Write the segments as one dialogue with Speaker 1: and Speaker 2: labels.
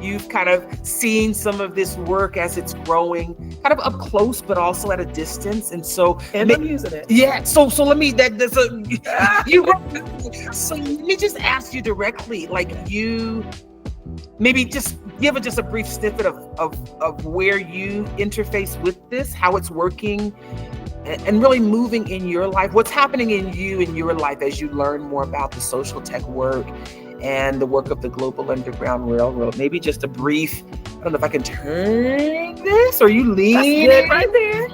Speaker 1: you've kind of seen some of this work as it's growing, kind of up close, but also at a distance. And so,
Speaker 2: and I'm using it.
Speaker 1: Yeah. So let me, that's a, so let me just ask you directly, like you, maybe just give just a brief snippet of where you interface with this, how it's working, and really moving in your life. What's happening in your life as you learn more about the social tech work and the work of the Global Underground Railroad? Maybe just a brief, I don't know if I can turn this or you lean
Speaker 2: it right there.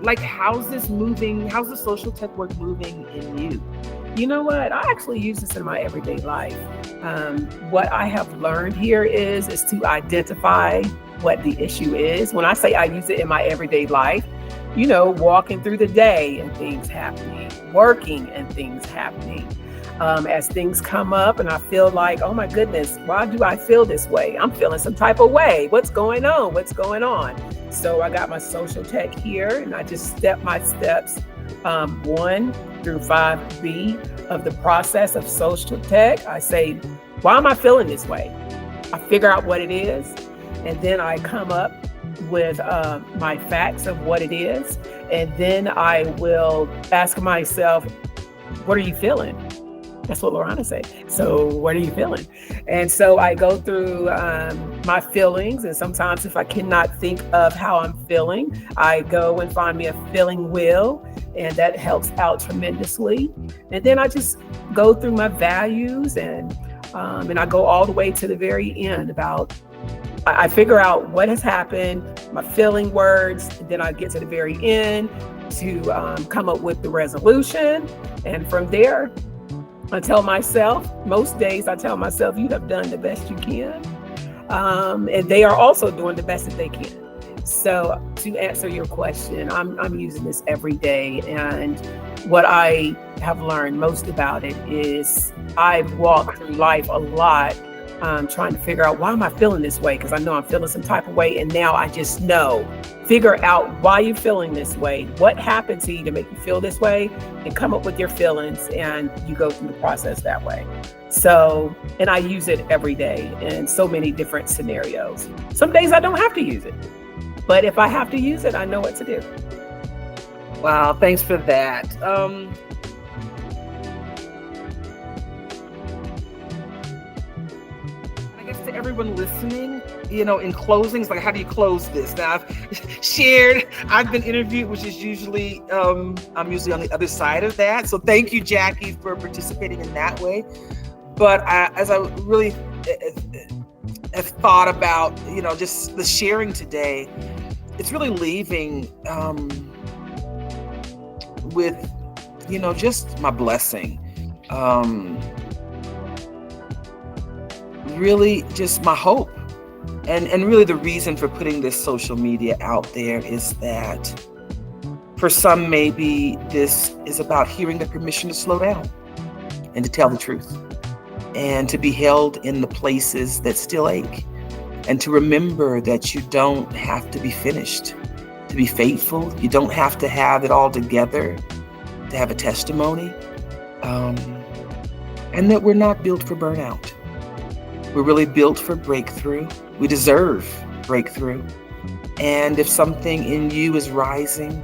Speaker 1: Like, how's this moving? How's the social tech work moving in you?
Speaker 2: You know what? I actually use this in my everyday life. What I have learned here is to identify what the issue is. When I say I use it in my everyday life, you know, walking through the day and things happening, working and things happening. As things come up and I feel like, oh my goodness, why do I feel this way? I'm feeling some type of way. What's going on? What's going on? So I got my social tech here and I just step my steps 1 through 5B of the process of social tech. I say, why am I feeling this way? I figure out what it is, and then I come up with my facts of what it is, and then I will ask myself, what are you feeling? That's what LaRahna said. So what are you feeling? And so I go through my feelings, and sometimes if I cannot think of how I'm feeling, I go and find me a feeling wheel, and that helps out tremendously. And then I just go through my values, and I go all the way to the very end about, I figure out what has happened, my feeling words, and then I get to the very end to come up with the resolution. And from there, I tell myself, most days I tell myself, you have done the best you can. And they are also doing the best that they can. So to answer your question, I'm using this every day. And what I have learned most about it is I've walked through life a lot trying to figure out, why am I feeling this way? Because I know I'm feeling some type of way. And now I just know, figure out why you're feeling this way. What happened to you to make you feel this way? And come up with your feelings, and you go through the process that way. So, and I use it every day in so many different scenarios. Some days I don't have to use it, but if I have to use it, I know what to do.
Speaker 1: Wow, thanks for that. I guess to everyone listening, you know, in closing, it's like, how do you close this? Now, I've been interviewed, which is usually, I'm usually on the other side of that. So thank you, Jackie, for participating in that way. But as I really have thought about, you know, just the sharing today, it's really leaving with, you know, just my blessing. Really just my hope. And really the reason for putting this social media out there is that for some, maybe this is about hearing the permission to slow down and to tell the truth and to be held in the places that still ache, and to remember that you don't have to be finished to be faithful. You don't have to have it all together to have a testimony, and that we're not built for burnout. We're really built for breakthrough. We deserve breakthrough. And if something in you is rising,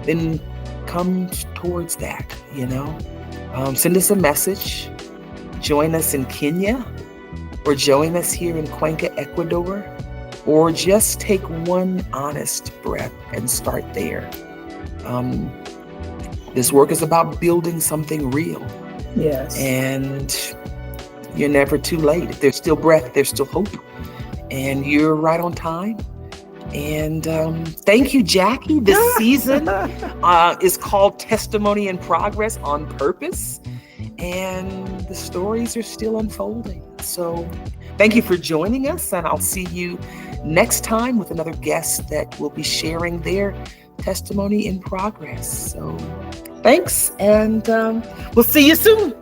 Speaker 1: then come towards that, you know. Send us a message. Join us in Kenya, or join us here in Cuenca, Ecuador, or just take one honest breath and start there. This work is about building something real.
Speaker 2: Yes.
Speaker 1: And you're never too late. If there's still breath, there's still hope. And you're right on time. And thank you, Jackie. This season is called Testimony in Progress on Purpose. And the stories are still unfolding. So thank you for joining us. And I'll see you next time with another guest that will be sharing their testimony in progress. So thanks. And we'll see you soon.